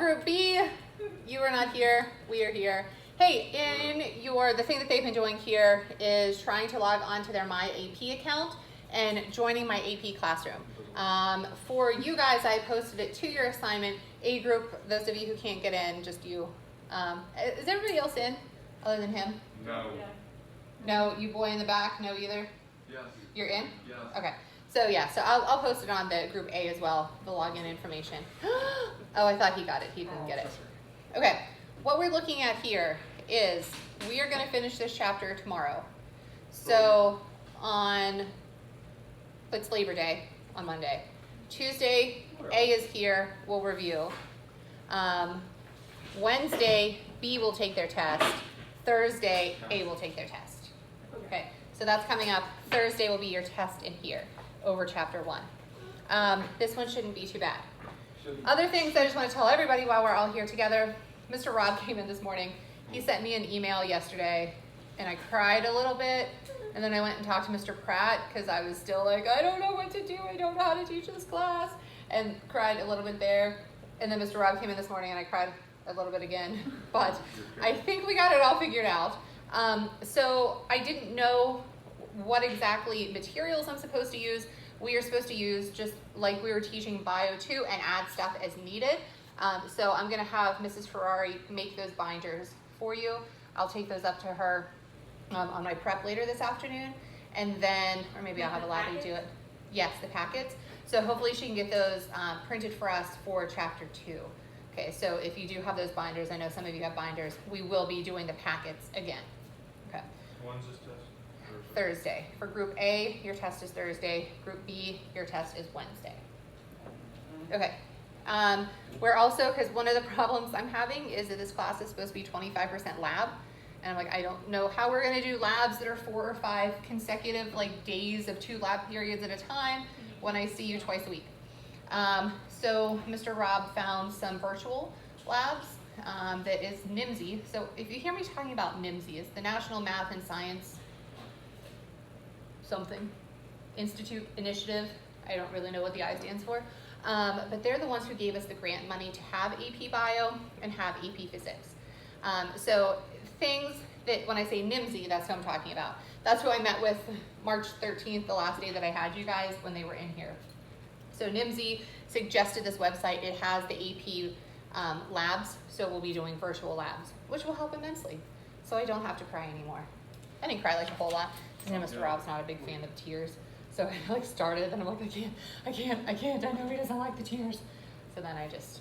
Group B, you are not here. We are here. Hey, the thing that they've been doing here is trying to log on to their My AP account and joining My AP classroom. For you guys, I posted it to your assignment. A group, those of you who can't get in, just you. Is everybody else in other than him? No. Yeah. No, you boy in the back, no either? Yes. You're in? Yes. Okay. So I'll post it on the group A as well, the login information. Oh, I thought he got it. He didn't get it. Okay. What we're looking at here is we are going to finish this chapter tomorrow. So it's Labor Day on Monday. Tuesday, A is here. We'll review. Wednesday, B will take their test. Thursday, A will take their test. Okay. So that's coming up. Thursday will be your test in here over chapter 1. This one shouldn't be too bad. Other things I just want to tell everybody while we're all here together. Mr. Rob came in this morning. He sent me an email yesterday, and I cried a little bit. And then I went and talked to Mr. Pratt because I was still like, I don't know what to do. I don't know how to teach this class. And cried a little bit there. And then Mr. Rob came in this morning, and I cried a little bit again. But I think we got it all figured out. So I didn't know what exactly materials I'm supposed to use. We are supposed to use just like we were teaching Bio 2 and add stuff as needed. So I'm going to have Mrs. Ferrari make those binders for you. I'll take those up to her on my prep later this afternoon. And then, or maybe I'll have Aladdin do it. Yes, the packets. So hopefully she can get those printed for us for chapter 2. Okay, so if you do have those binders, I know some of you have binders, we will be doing the packets again. Okay. When's this test? Thursday. For Group A, your test is Thursday. Group B, your test is Wednesday. Okay. We're also, because one of the problems I'm having is that this class is supposed to be 25% lab. And I'm like, I don't know how we're going to do labs that are 4 or 5 consecutive days of 2 lab periods at a time when I see you twice a week. So Mr. Rob found some virtual labs that is NIMSY. So if you hear me talking about NIMSY, it's the National Math and Science something Institute Initiative. I don't really know what the I stands for. But they're the ones who gave us the grant money to have AP Bio and have AP Physics. So things that, when I say NIMSY, that's what I'm talking about. That's who I met with March 13th, the last day that I had you guys when they were in here. So NIMSY suggested this website. It has the AP labs, so we'll be doing virtual labs, which will help immensely. So I don't have to cry anymore. I didn't cry a whole lot, because Mr. Rob's not a big fan of tears. So I started, and I'm like, I can't. I know he doesn't like the tears. So then I just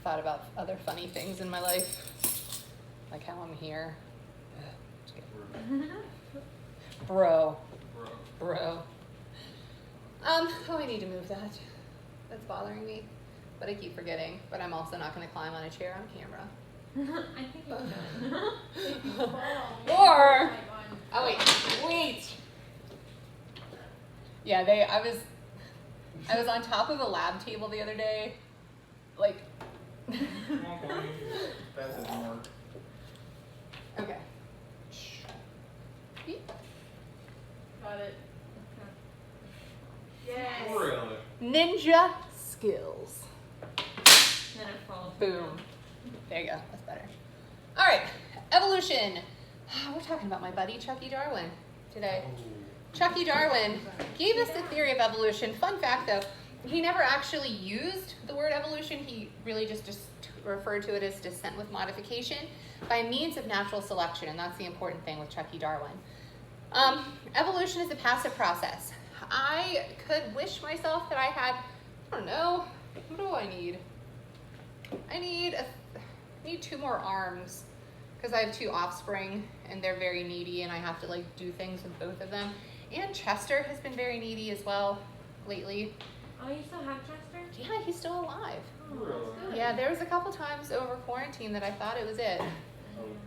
thought about other funny things in my life, like how I'm here. Just kidding. Bro. Oh, I need to move that. That's bothering me, but I keep forgetting. But I'm also not going to climb on a chair on camera. I think you should. Or, wait. Yeah, I was on top of a lab table the other day, Come on, Bonnie. That doesn't work. Okay. Got it. Yes. Really? Ninja skills. Then it falls. Boom. There you go. That's better. All right. Evolution. We're talking about my buddy Chucky Darwin today. Chucky Darwin gave us the theory of evolution. Fun fact though, he never actually used the word evolution. He really just referred to it as descent with modification by means of natural selection, and that's the important thing with Chucky Darwin. Evolution is a passive process. I could wish myself that I had, I don't know, what do I need? I need 2 more arms because I have 2 offspring and they're very needy and I have to do things with both of them. And Chester has been very needy as well lately. Oh, you still have Chester? Yeah, he's still alive. Oh, that's good. Yeah, there was a couple times over quarantine that I thought it was it,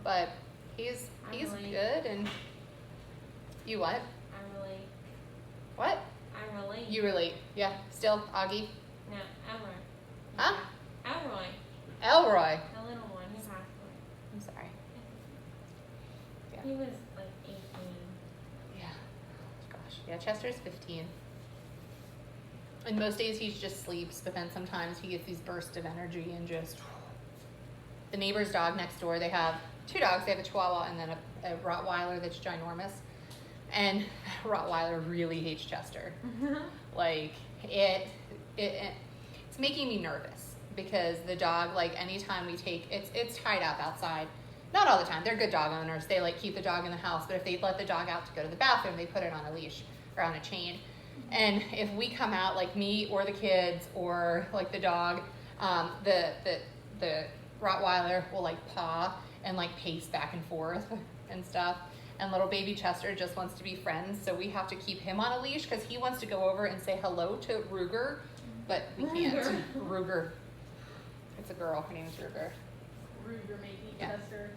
but he's good. And you what? I relate. What? I relate. You relate? Yeah. Still Augie? No, Elroy. Huh? Elroy. Elroy. The little one. He passed away. I'm sorry. Yeah. He was 18. Yeah. Gosh. Yeah. Chester's 15. And most days he just sleeps, but then sometimes he gets these bursts of energy and just. The neighbor's dog next door, they have 2 dogs. They have a Chihuahua and then a Rottweiler that's ginormous. And Rottweiler really hates Chester. Like it's making me nervous because the dog, like anytime we take it's tied up outside. Not all the time. They're good dog owners. They like keep the dog in the house, but if they let the dog out to go to the bathroom, they put it on a leash or on a chain. And if we come out, like me or the kids or like the dog, the Rottweiler will like paw and like pace back and forth and stuff. And little baby Chester just wants to be friends, so we have to keep him on a leash because he wants to go over and say hello to Ruger, but we can't. Ruger. It's a girl. Her name is Ruger. Ruger maybe, Yeah. Chester.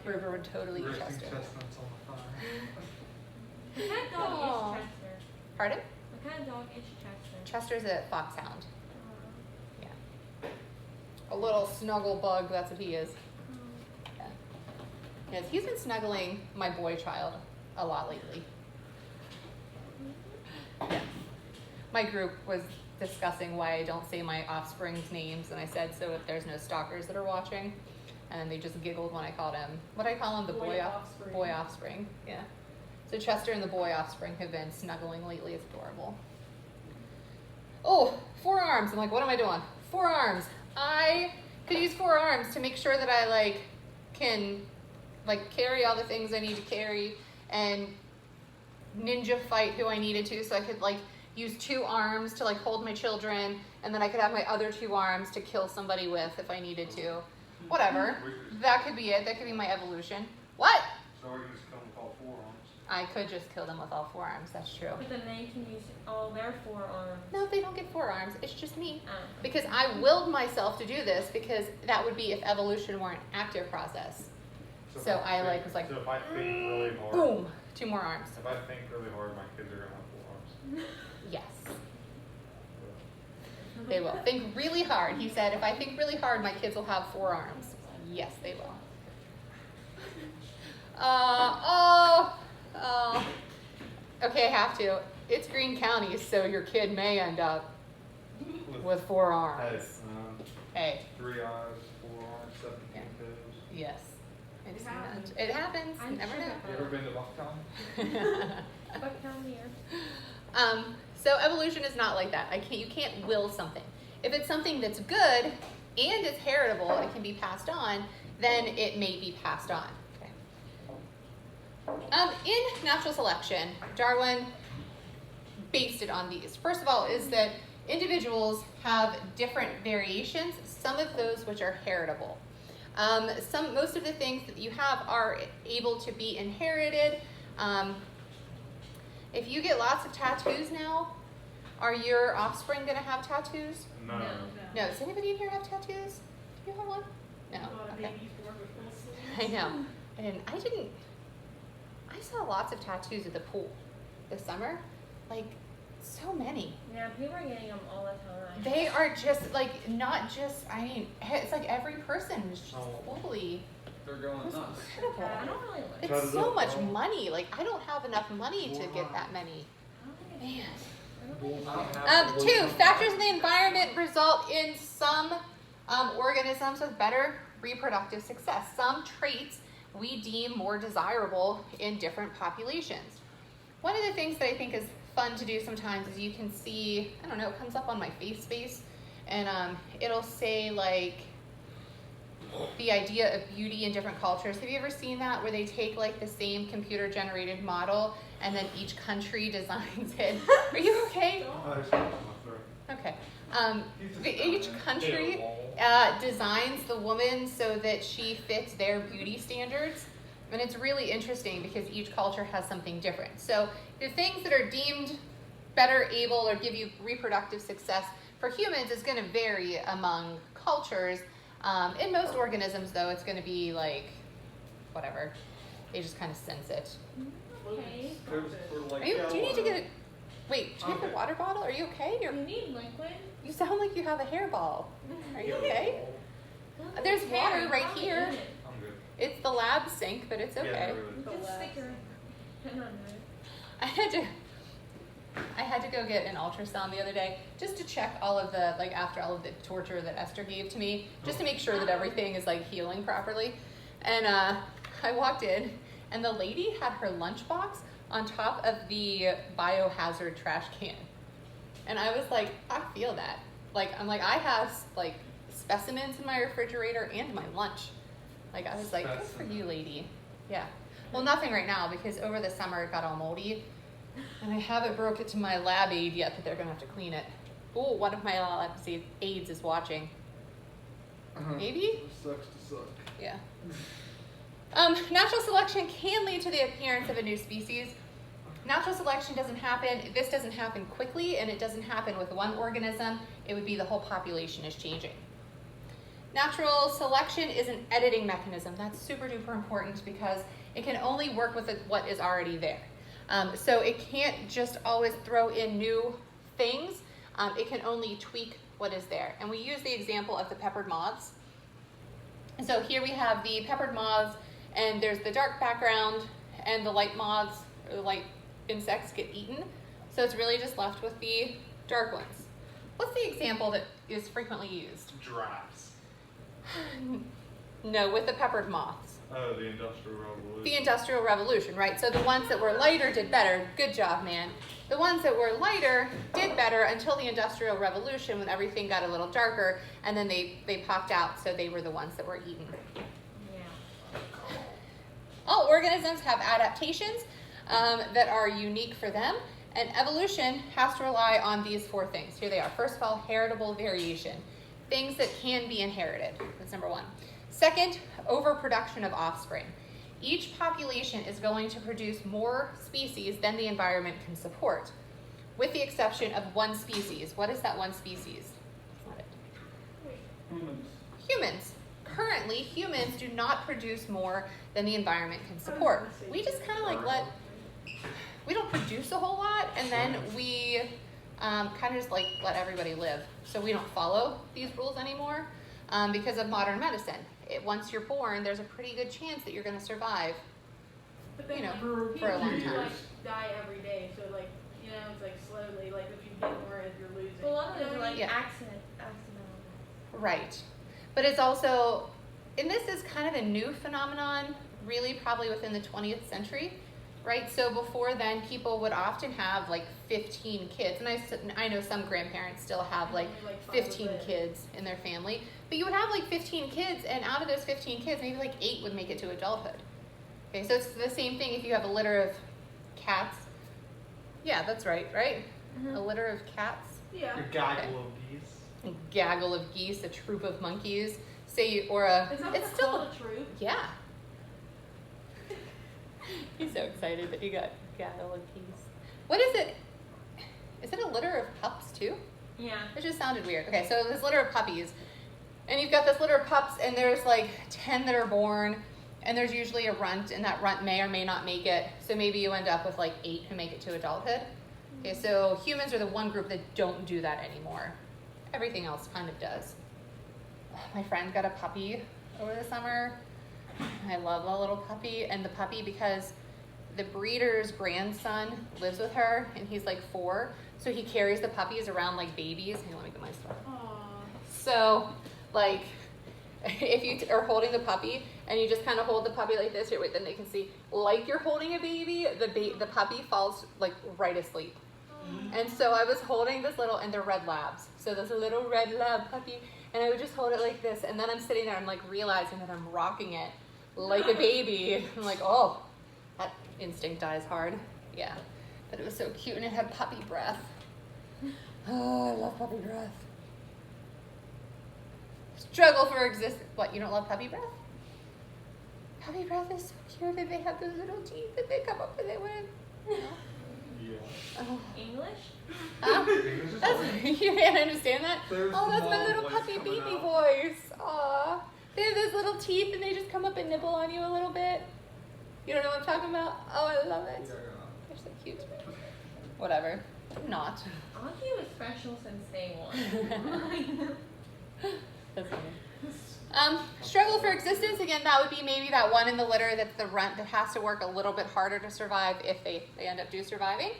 Ruger would totally eat Roasting Chester. chestnuts on the fire. What kind of dog Aw. is Chester? Pardon? What kind of dog is Chester? Chester's a foxhound. Uh, Yeah. A little snuggle bug, that's what he is. Yeah. Yes, he's been snuggling my boy child a lot lately. Yeah. My group was discussing why I don't say my offspring's names, and I said so if there's no stalkers that are watching. And they just giggled when I called him. What did I call him? The Boy offspring. Boy offspring. Yeah. So Chester and the boy offspring have been snuggling lately. It's adorable. Oh, 4 arms. I'm like, what am I doing? 4 arms. I could use 4 arms to make sure that I can carry all the things I need to carry and ninja fight who I needed to, so I could use 2 arms to hold my children, and then I could have my other 2 arms to kill somebody with if I needed to. Whatever. That could be it. That could be my evolution. What? So we're just coming with all 4 arms. I could just kill them with all 4 arms. That's true. But then they can use all their 4 arms. No, they don't get 4 arms. It's just me. Oh. Because I willed myself to do this because that would be if evolution were an active process. So if I think- was like, So if I think really hard. boom, 2 more arms. If I think really hard, my kids are gonna have 4 arms. Yes. They will. Think really hard. He said, if I think really hard, my kids will have 4 arms. Yes, they will. Okay, I have to. It's Greene County, so your kid may end up with 4 arms. Hey. 3 eyes, 4 arms, 17 Yeah. toes. Yes. I've It seen happens. that. It happens. I'm Never sure know. You ever been to Bucktown? But down here. So evolution is not like that. You can't will something. If it's something that's good and it's heritable, it can be passed on, then it may be passed on. Okay. In natural selection, Darwin based it on these. First of all, is that individuals have different variations, some of those which are heritable. Most of the things that you have are able to be inherited. If you get lots of tattoos now, are your offspring going to have tattoos? No. No. No. Does anybody in here have tattoos? Do you have one? No. A lot of Okay. babies born with full sleeves. I know. And I saw lots of tattoos at the pool this summer. So many. Yeah, people are getting them all the time. They are just it's like every person is just totally They're going it's nuts. incredible. I don't really like It's Cut it so up, much girl. money. I don't have enough money to get that many. Man. I don't 2 have factors in the environment result in some organisms with better reproductive success. Some traits we deem more desirable in different populations. One of the things that I think is fun to do sometimes is you can see, I don't know, it comes up on my face space, and it'll say the idea of beauty in different cultures. Have you ever seen that where they take the same computer generated model and then each country designs it? Are you okay? Oh, there's something in my throat. Okay. Each country designs the woman so that she fits their beauty standards. And it's really interesting because each culture has something different. So the things that are deemed better able or give you reproductive success for humans is going to vary among cultures. In most organisms, though, it's going to be whatever. They just kind of sense it. Okay. Do you need to get a... Wait, do you have a water bottle? Are you okay? You need liquid? You sound like you have a hairball. Are you okay? There's water right here. I'm good. It's the lab sink, but it's Yeah, okay. no, really. Just stick your pen on it. I had to... I had to go get an ultrasound the other day just to check all of the, like after all of the torture that Esther gave to me, just to make sure that everything is like healing properly. And I walked in and the lady had her lunchbox on top of the biohazard trash can. And I was like, I feel that. Like, I'm like, I have like specimens in my refrigerator and my lunch. Like, I was like, good for you, lady. Yeah. Well, nothing right now because over the summer it got all moldy. And I haven't broke it to my lab aide yet, but they're going to have to clean it. Oh, one of my lab aides is watching. Maybe? It sucks to suck. Yeah. Natural selection can lead to the appearance of a new species. Natural selection doesn't happen, this doesn't happen quickly, and it doesn't happen with one organism. It would be the whole population is changing. Natural selection is an editing mechanism. That's super duper important because it can only work with what is already there. So it can't just always throw in new things. It can only tweak what is there. And we use the example of the peppered moths. And so here we have the peppered moths, and there's the dark background, and the light moths, or the light insects get eaten. So it's really just left with the dark ones. What's the example that is frequently used? Giraffes. No, with the peppered moths. Oh, the Industrial Revolution. The Industrial Revolution, right? So the ones that were lighter did better. Good job, man. The ones that were lighter did better until the Industrial Revolution when everything got a little darker, and then they popped out, so they were the ones that were eaten. Yeah. All organisms have adaptations that are unique for them, and evolution has to rely on these four things. Here they are. First of all, heritable variation. Things that can be inherited. That's number one. Second, overproduction of offspring. Each population is going to produce more species than the environment can support, with the exception of one species. What is that one species? Not it. Humans. Humans. Currently, humans do not produce more than the environment can support. We just kind of like we don't produce a whole lot, and then we kind of just like let everybody live. So we don't follow these rules anymore because of modern medicine. Once you're born, there's a pretty good chance that you're going to survive, But then, you know, like, for a long people, time. like, die every day, so like, you know, it's like slowly, like if you get more as you're losing. But a lot of You know those are what I like mean? accidental. Right. But it's also, and this is kind of a new phenomenon, really probably within the 20th century, right? So before then, people would often have like 15 kids. And I know some grandparents still have like Only, like, 5 15 live. kids in their family. But you would have like 15 kids, and out of those 15 kids, maybe like 8 would make it to adulthood. Okay, so it's the same thing if you have a litter of cats. Yeah, that's right? Mhm. A litter of cats. Yeah. A gaggle of geese. A gaggle of geese, a troop of monkeys, or a. Is that what It's it's still called, a troop? Yeah. He's so excited that you got gaggle of geese. What is it? Is it a litter of pups too? Yeah. It just sounded weird. Okay, so this litter of puppies, and you've got this litter of pups, and there's like 10 that are born, and there's usually a runt, and that runt may or may not make it. So maybe you end up with like 8 who make it to adulthood. Okay, so humans are the one group that don't do that anymore. Everything else kind of does. My friend got a puppy over the summer. I love the little puppy, and the puppy, because the breeder's grandson lives with her, and he's like 4, so he carries the puppies around like babies. Hang on, let me get my stuff. Aww. So, like, if you are holding the puppy and you just kind of hold the puppy like this, here, wait, then they can see, like you're holding a baby, the puppy falls like right asleep. And so I was holding this little, and they're red labs. So this little red lab puppy, and I would just hold it like this, and then I'm sitting there, I'm like realizing that I'm rocking it like a baby. I'm like, oh, that instinct dies hard. Yeah, but it was so cute, and it had puppy breath. Oh, I love puppy breath. Struggle for existence. What, you don't love puppy breath? Puppy breath is so cute that they have those little teeth that they come up with it with. Yeah. Oh. English? Huh? English is That's, hard. you can't understand that? There's Oh, the that's my mom little voice puppy coming baby out. voice. Aw. They have those little teeth and they just come up and nibble on you a little bit. You don't know what I'm talking about? Oh, I love it. They're so cute. Whatever. Not. Aki was special since day one. That's funny. Struggle for existence, again, that would be maybe that one in the litter that's the runt that has to work a little bit harder to survive if they end up surviving.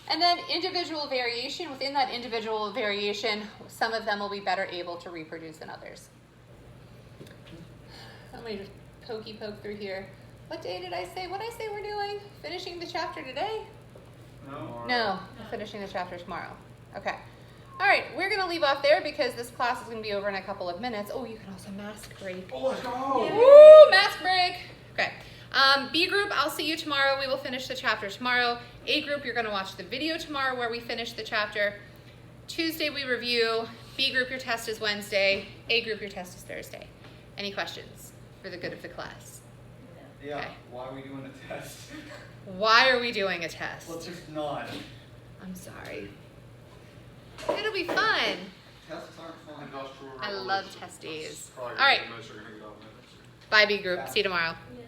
And then individual variation. Within that individual variation, some of them will be better able to reproduce than others. Let me just poke through here. What day did I say? What did I say we're doing? Finishing the chapter today? No, we're finishing the chapter tomorrow. Okay. All right, we're going to leave off there because this class is going to be over in a couple of minutes. Oh, you can also mask break. Oh, let's go. Woo, mask break. Okay. B group, I'll see you tomorrow. We will finish the chapter tomorrow. A group, you're going to watch the video tomorrow where we finish the chapter. Tuesday, we review. B group, your test is Wednesday. A group, your test is Thursday. Any questions for the good of the class? Yeah, Okay. why are we doing a test? Why are we doing a test? Let's just not. I'm sorry. It'll be fun. Tests aren't fun. Industrial I love revolution. test days. Probably All right. the most you're gonna get out of it. Bye, B group. See you tomorrow. Yeah.